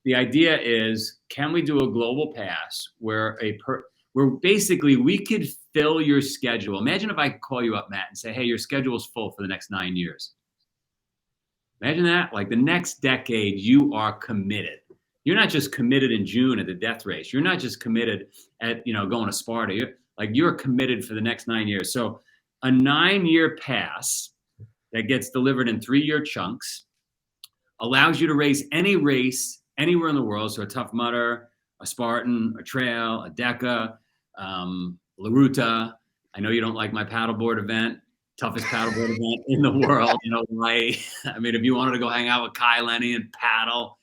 the idea is, can we do a global pass where where basically we could fill your schedule? Imagine if I could call you up, Matt, and say, hey, your schedule is full for the next 9 years. Imagine that. Like the next decade, you are committed. You're not just committed in June at the death race. You're not just committed at, going to Sparta. You're committed for the next 9 years. So a 9-year pass that gets delivered in 3-year chunks allows you to race any race anywhere in the world. So a Tough Mudder, a Spartan, a trail, a Deca, La Ruta. I know you don't like my paddleboard event, toughest paddleboard event in the world. I mean, if you wanted to go hang out with Kai Lenny and paddle,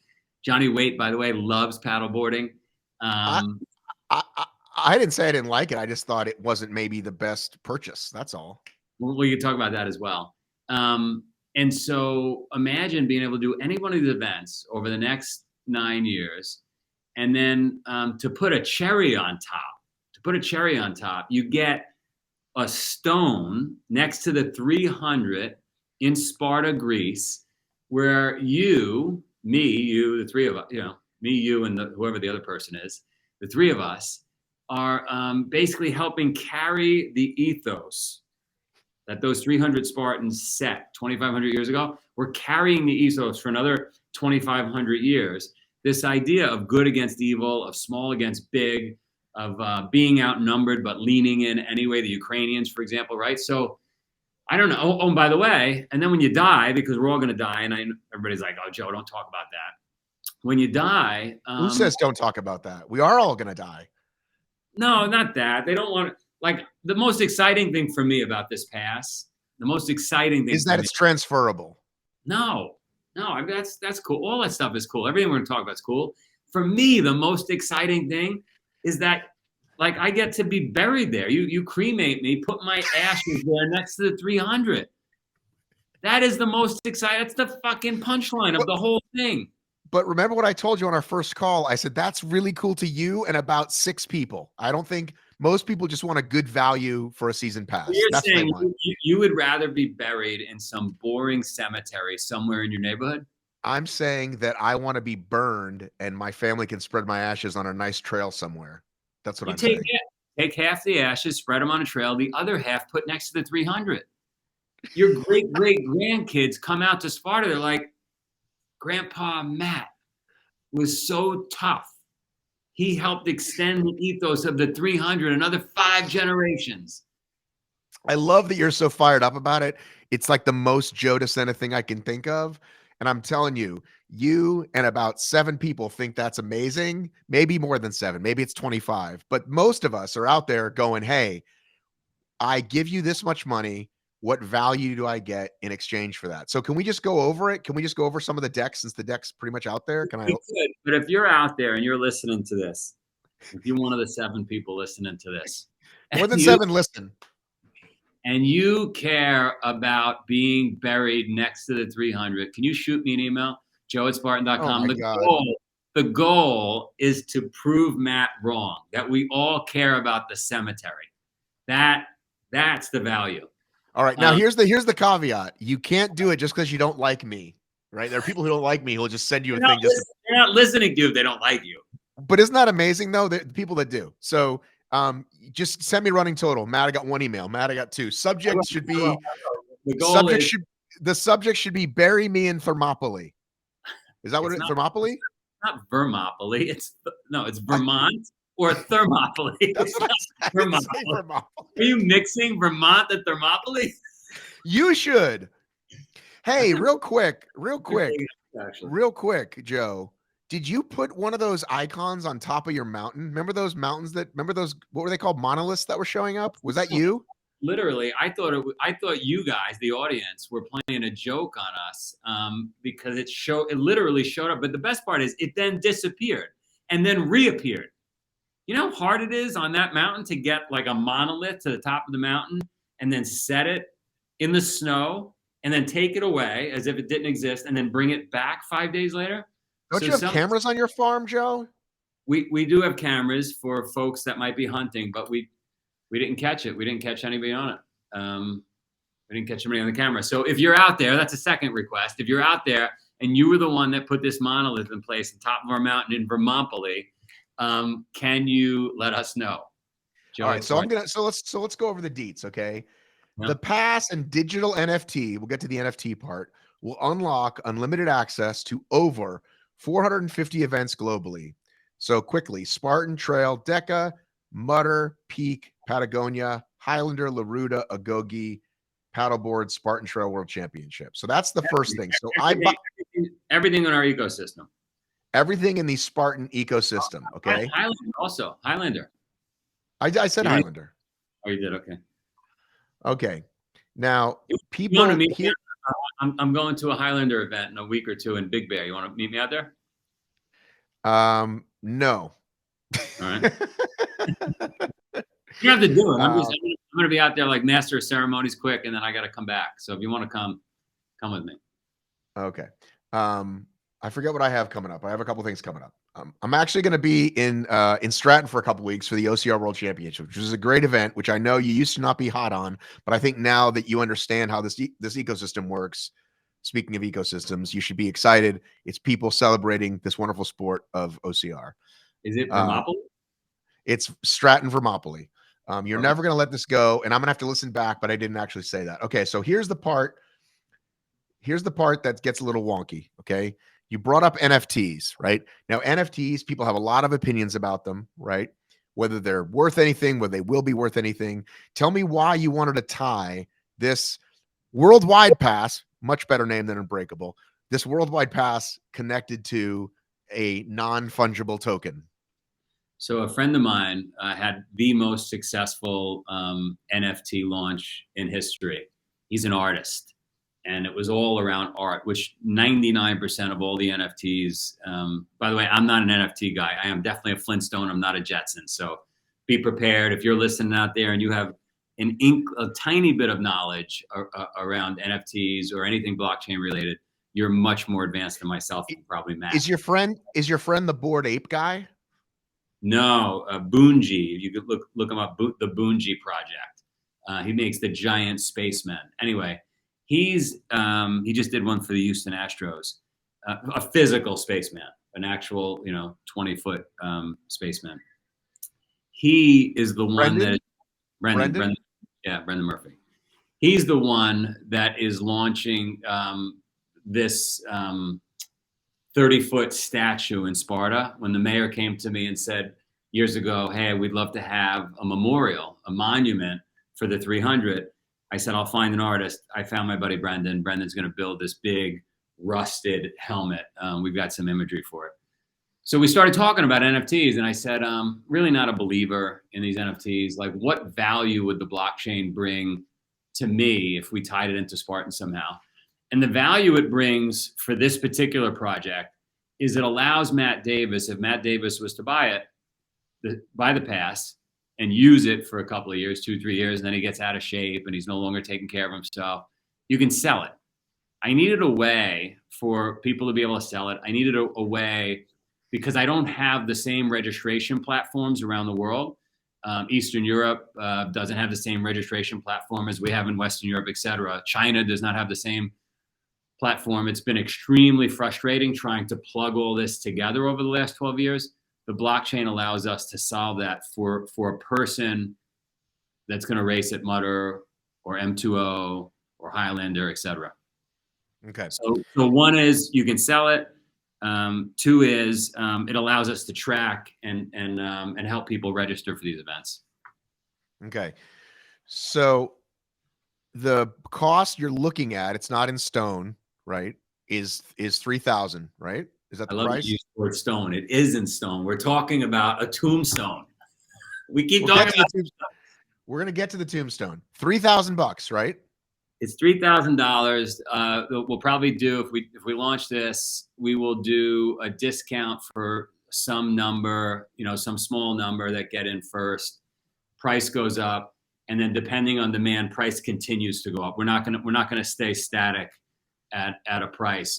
Johnny Waite, by the way, loves paddleboarding. I didn't say I didn't like it. I just thought it wasn't maybe the best purchase. That's all. We could talk about that as well. And so imagine being able to do any one of these events over the next 9 years. And then to put a cherry on top, you get a stone next to the 300 in Sparta, Greece, where you, the three of us, me, you, and whoever the other person is, the three of us are basically helping carry the ethos that those 300 Spartans set 2,500 years ago. We're carrying the ethos for another 2,500 years. This idea of good against evil, of small against big, of being outnumbered but leaning in anyway, the Ukrainians, for example, right? So I don't know. Oh, and by the way, and then when you die, because we're all going to die, and everybody's like, oh, Joe, don't talk about that. When you die. Who says don't talk about that? We are all going to die. No, not that. They don't want to. Like, the most exciting thing for me about this pass, the most exciting thing is that it's transferable. No, I mean, that's cool. All that stuff is cool. Everything we're going to talk about is cool. For me, the most exciting thing is that, like, I get to be buried there. You cremate me, put my ashes there next to the 300. That is the most exciting. That's the fucking punchline of the whole thing. But remember what I told you on our first call? I said, that's really cool to you and about 6 people. I don't think most people just want a good value for a season pass. So you're saying you would rather be buried in some boring cemetery somewhere in your neighborhood? I'm saying that I want to be burned and my family can spread my ashes on a nice trail somewhere. That's what I'm saying. Take half the ashes, spread them on a trail, the other half put next to the 300. Your great-great-grandkids come out to Sparta. They're like, Grandpa Matt was so tough. He helped extend the ethos of the 300 another 5 generations. I love that you're so fired up about it. It's like the most Joe DeSena thing I can think of. And I'm telling you, you and about 7 people think that's amazing. Maybe more than 7. Maybe it's 25. But most of us are out there going, hey, I give you this much money. What value do I get in exchange for that? So can we just go over it? Can we just go over some of the decks since the deck's pretty much out there? Can I? But if you're out there and you're listening to this, if you're one of the 7 people listening to this, more than 7 listen, and you care about being buried next to the 300, can you shoot me an email? Joe@Spartan.com. The goal is to prove Matt wrong, that we all care about the cemetery. That's the value. All right. Now here's the caveat. You can't do it just because you don't like me, right? There are people who don't like me who will just send you a thing. They're not listening to you if they don't like you. But isn't that amazing though? The people that do. So just send me running total. Matt, I got 1 email. Matt, I got 2. Subject should be the subject should be bury me in Thermopylae. Is that what it is? Thermopylae? Not Vermopylae. It's Vermont. Or Thermopylae. That's what I Vermopylae. Are you mixing Vermont and Thermopylae? You should. Hey, real quick, Joe. Did you put one of those icons on top of your mountain? Remember those mountains what were they called? Monoliths that were showing up? Was that you? Literally, I thought you guys, the audience, were playing a joke on us because it literally showed up. But the best part is it then disappeared and then reappeared. You know how hard it is on that mountain to get like a monolith to the top of the mountain and then set it in the snow and then take it away as if it didn't exist and then bring it back 5 days later? Don't you have cameras on your farm, Joe? We do have cameras for folks that might be hunting, but we didn't catch it. We didn't catch anybody on it. We didn't catch anybody on the camera. So if you're out there, that's a second request. If you're out there and you were the one that put this monolith in place on top of our mountain in Vermontpoli. Can you let us know? All Joey right, so let's go over the deets, okay? Yeah. The pass and digital NFT, we'll get to the NFT part, will unlock unlimited access to over 450 events globally. So quickly, Spartan Trail, Deca, Mutter, Peak, Patagonia, Highlander, Laruda, Agogi, Paddleboard, Spartan Trail World Championship. So that's the first thing. So everything in our ecosystem. Everything in the Spartan ecosystem, okay? Highlander also. Highlander. I said Highlander. Oh, you did? Okay. Okay. Now, You people want to meet here. I'm going to a Highlander event in a week or two in Big Bear. You want to meet me out there? No. All right. You don't have to do it. I'm going to be out there like master of ceremonies quick, and then I got to come back. So if you want to come with me. Okay. I forget what I have coming up. I have a couple things coming up. I'm actually going to be in Stratton for a couple weeks for the OCR World Championship, which is a great event, which I know you used to not be hot on, but I think now that you understand how this ecosystem works, speaking of ecosystems, you should be excited. It's people celebrating this wonderful sport of OCR. Is it Vermontpoli? It's Stratton, Vermontpoli. You're never going to let this go, and I'm going to have to listen back, but I didn't actually say that. Okay, so here's the part that gets a little wonky, okay? You brought up NFTs, right? Now, NFTs, people have a lot of opinions about them, right? Whether they're worth anything, whether they will be worth anything. Tell me why you wanted to tie this worldwide pass, much better name than Unbreakable, this worldwide pass connected to a non-fungible token. So a friend of mine had the most successful NFT launch in history. He's an artist, and it was all around art, which 99% of all the NFTs, by the way, I'm not an NFT guy. I am definitely a Flintstone. I'm not a Jetson. So be prepared. If you're listening out there and you have a tiny bit of knowledge around NFTs or anything blockchain related, you're much more advanced than myself and probably Matt. Is your friend the Bored Ape guy? No, Boonji. You could look him up. The Boonji Project. He makes the giant spacemen. Anyway, he just did one for the Houston Astros, a physical spaceman, an actual 20-foot spaceman. He is the one that Brendan Murphy. He's the one that is launching this 30-foot statue in Sparta. When the mayor came to me and said years ago, hey, we'd love to have a memorial, a monument for the 300, I said, I'll find an artist. I found my buddy Brendan. Brendan's going to build this big rusted helmet. We've got some imagery for it. So we started talking about NFTs, and I said, really not a believer in these NFTs. Like, what value would the blockchain bring to me if we tied it into Spartan somehow? And the value it brings for this particular project is it allows Matt Davis, if Matt Davis was to buy the pass and use it for a couple of years, 2-3 years, and then he gets out of shape and he's no longer taking care of himself, you can sell it. I needed a way for people to be able to sell it. I needed a way because I don't have the same registration platforms around the world. Eastern Europe doesn't have the same registration platform as we have in Western Europe, et cetera. China does not have the same platform. It's been extremely frustrating trying to plug all this together over the last 12 years. The blockchain allows us to solve that for a person that's going to race at Mutter or M2O or Highlander, et cetera. Okay. So one is you can sell it. Two is it allows us to track and help people register for these events. Okay. So the cost you're looking at, it's not in stone, right? Is 3,000, right? Is that the price? You use the word stone. It is in stone. We're talking about a tombstone. We keep talking about we're gonna get to the tombstone. $3,000, right? It's $3,000. We'll probably do if we launch this, we will do a discount for some number, some small number that get in first. Price goes up, and then depending on demand, price continues to go up. We're not gonna stay static at a price.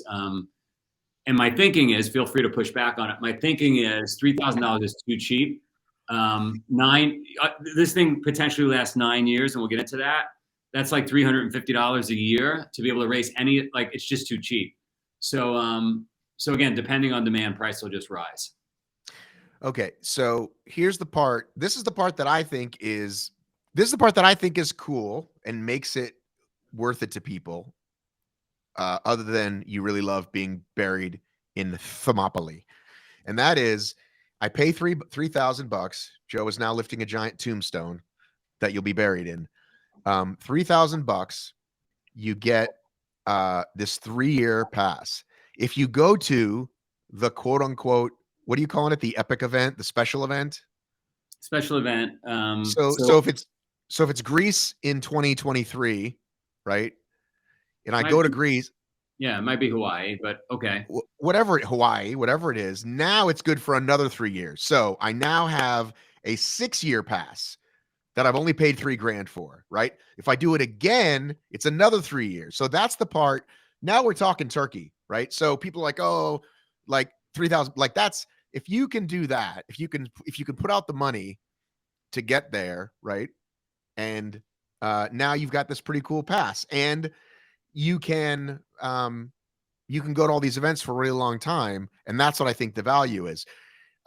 And my thinking is, feel free to push back on it. My thinking is $3,000 is too cheap. This thing potentially lasts 9 years, and we'll get into that. That's like $350 a year to be able to race it's just too cheap. So again, depending on demand, price will just rise. Okay, so here's the part. This is the part that I think is cool and makes it worth it to people. Other than you really love being buried in Thermopylae, and that is, I pay $3,000. Joe is now lifting a giant tombstone that you'll be buried in. $3,000. You get this 3-year pass. If you go to the quote unquote, what are you calling it? The epic event, the special event. Special event. So if it's Greece in 2023, right? And I go to Greece, yeah, it might be Hawaii, but okay. Hawaii, whatever it is. Now it's good for another 3 years. So I now have a 6-year pass that I've only paid $3,000 for, right? If I do it again, it's another 3 years. So that's the part. Now we're talking turkey, right? So people are like, oh, like 3,000, like that's, if you can do that, if you can put out the money to get there, right? And now you've got this pretty cool pass, and you can go to all these events for a really long time, and that's what I think the value is.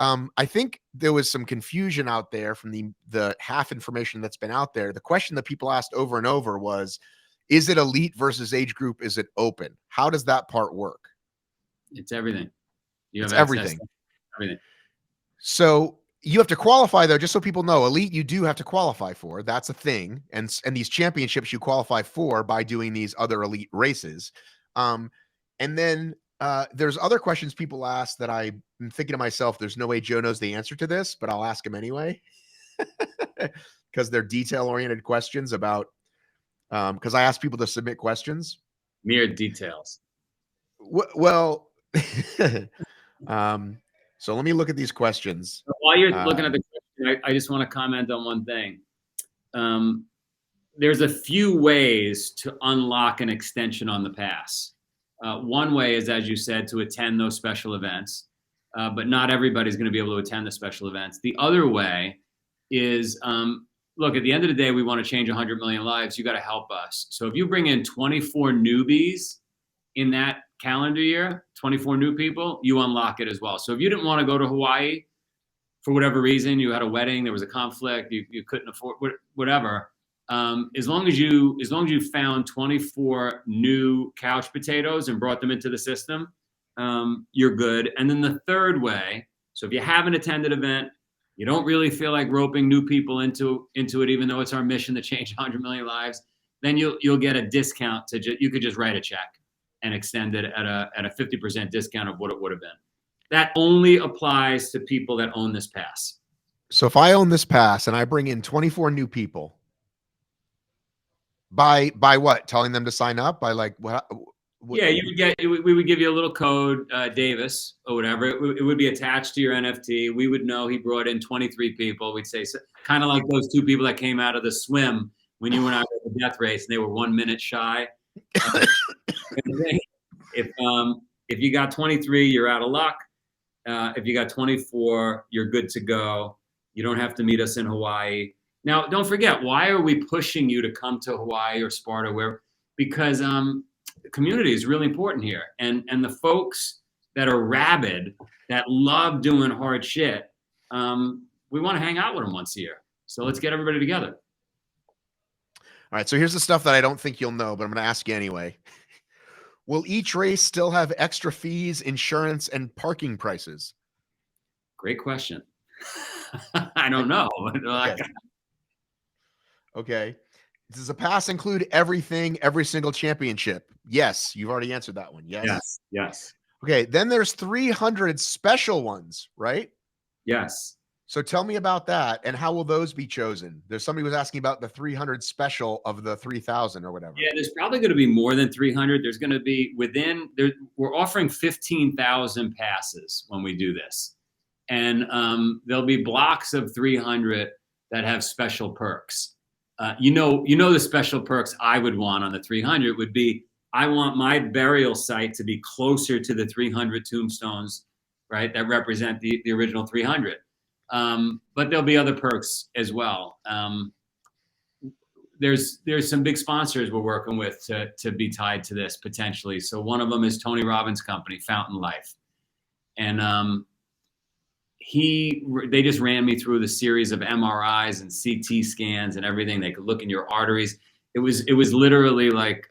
I think there was some confusion out there from the half information that's been out there. The question that people asked over and over was, is it elite versus age group? Is it open? How does that part work? It's everything. You have it's everything. Everything. So you have to qualify, though, just so people know, elite you do have to qualify for. That's a thing. And these championships you qualify for by doing these other elite races. And then there's other questions people ask that I'm thinking to myself, there's no way Joe knows the answer to this, but I'll ask him anyway. Because they're detail-oriented questions about, because I ask people to submit questions. Mere details. Well, so let me look at these questions. While you're looking at the question, I just want to comment on one thing. There's a few ways to unlock an extension on the pass. One way is, as you said, to attend those special events, but not everybody's going to be able to attend the special events. The other way is, look, at the end of the day, we want to change 100 million lives. You got to help us. So if you bring in 24 newbies in that calendar year, 24 new people, you unlock it as well. So if you didn't want to go to Hawaii for whatever reason, you had a wedding, there was a conflict, you couldn't afford whatever. As long as you found 24 new couch potatoes and brought them into the system, you're good. And then the third way, so if you haven't attended an event, you don't really feel like roping new people into it, even though it's our mission to change 100 million lives, then you'll get a discount you could just write a check and extend it at a 50% discount of what it would have been. That only applies to people that own this pass. So if I own this pass and I bring in 24 new people, by what? Telling them to sign up? By like what? Yeah, we would give you a little code, Davis or whatever. It would be attached to your NFT. We would know he brought in 23 people. We'd say, kind of like those 2 people that came out of the swim when you went out of the death race and they were 1 minute shy. If you got 23, you're out of luck. If you got 24, you're good to go. You don't have to meet us in Hawaii. Now, don't forget, why are we pushing you to come to Hawaii or Sparta? Because community is really important here. And the folks that are rabid, that love doing hard shit, we want to hang out with them once a year. So let's get everybody together. All right, so here's the stuff that I don't think you'll know, but I'm going to ask you anyway. Will each race still have extra fees, insurance, and parking prices? Great question. I don't know. Okay. Does the pass include everything, every single championship? Yes. You've already answered that one. Yes. Yes. Okay. Then there's 300 special ones, right? Yes. So tell me about that, and how will those be chosen? There's somebody was asking about the 300 special of the 3,000 or whatever. Yeah, there's probably going to be more than 300. There's going to be we're offering 15,000 passes when we do this. And there'll be blocks of 300 that have special perks. The special perks I would want on the 300 would be, I want my burial site to be closer to the 300 tombstones, right, that represent the original 300. But there'll be other perks as well. there's some big sponsors we're working with to be tied to this potentially. So one of them is Tony Robbins' company, Fountain Life, and they just ran me through the series of MRIs and CT scans and everything. They could look in your arteries. It was literally like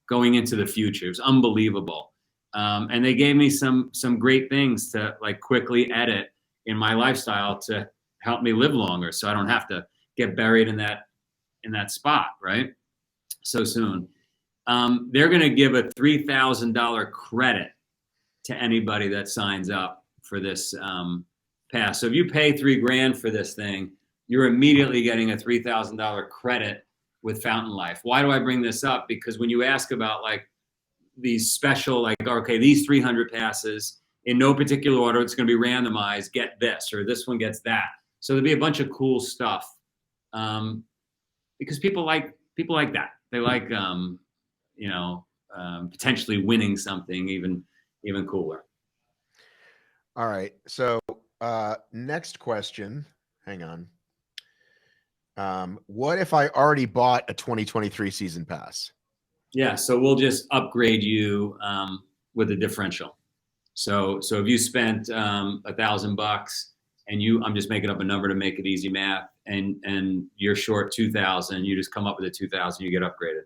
going into the future. It was unbelievable. And they gave me some great things to like quickly edit in my lifestyle to help me live longer, so I don't have to get buried in that spot, right? So soon. They're going to give a $3,000 credit to anybody that signs up for this pass. So if you pay $3,000 for this thing, you're immediately getting a $3,000 credit with Fountain Life. Why do I bring this up? Because when you ask about like these special, like, okay, these 300 passes in no particular order, it's going to be randomized, get this, or this one gets that. So there'll be a bunch of cool stuff because people like that. They like, potentially winning something even cooler. All right. So next question. Hang on. What if I already bought a 2023 season pass? Yeah, so we'll just upgrade you with a differential. So if you spent $1,000 and I'm just making up a number to make it easy math, and you're short 2,000, you just come up with a 2,000, you get upgraded.